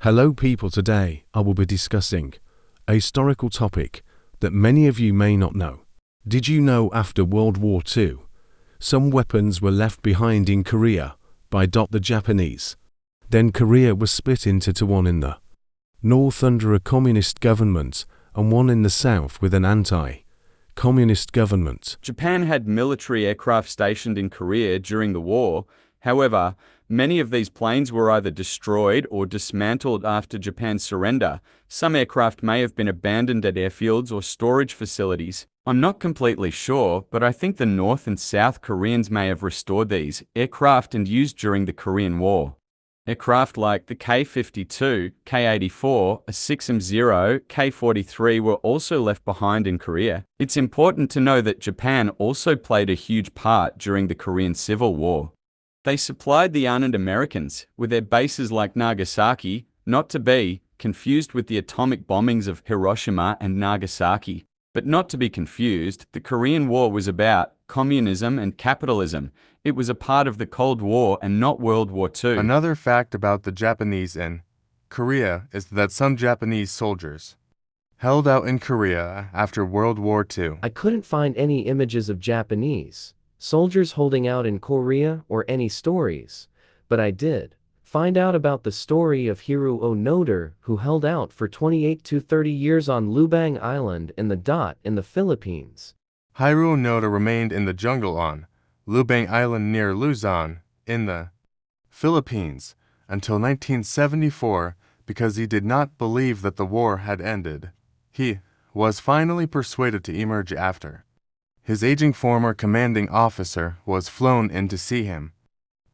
Hello people, today I will be discussing a historical topic that many of you may not know. Did you know after World War II, some weapons were left behind in Korea by the Japanese? Then Korea was split into two, one in the north under a communist government and one in the south with an anti-communist government. Japan had military aircraft stationed in Korea during the war. However, many of these planes were either destroyed or dismantled after Japan's surrender. Some aircraft may have been abandoned at airfields or storage facilities. I'm not completely sure, but I think the North and South Koreans may have restored these aircraft and used during the Korean War. Aircraft like the K-52, K-84, a 6M0, K-43 were also left behind in Korea. It's important to know that Japan also played a huge part during the Korean Civil War. They supplied the armed Americans with their bases like Nagasaki, not to be confused with the atomic bombings of Hiroshima and Nagasaki. But not to be confused, the Korean War was about communism and capitalism. It was a part of the Cold War and not World War II. Another fact about the Japanese in Korea is that some Japanese soldiers held out in Korea after World War II. I couldn't find any images of Japanese soldiers holding out in Korea or any stories, but I did find out about the story of Hiroo Onoda, who held out for 28 to 30 years on Lubang Island in the Philippines. Hiroo Onoda remained in the jungle on Lubang Island near Luzon in the Philippines until 1974 because he did not believe that the war had ended. He was finally persuaded to emerge after his aging former commanding officer was flown in to see him.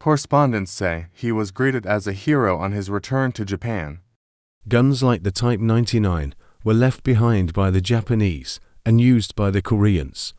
Correspondents say he was greeted as a hero on his return to Japan. Guns like the Type 99 were left behind by the Japanese and used by the Koreans.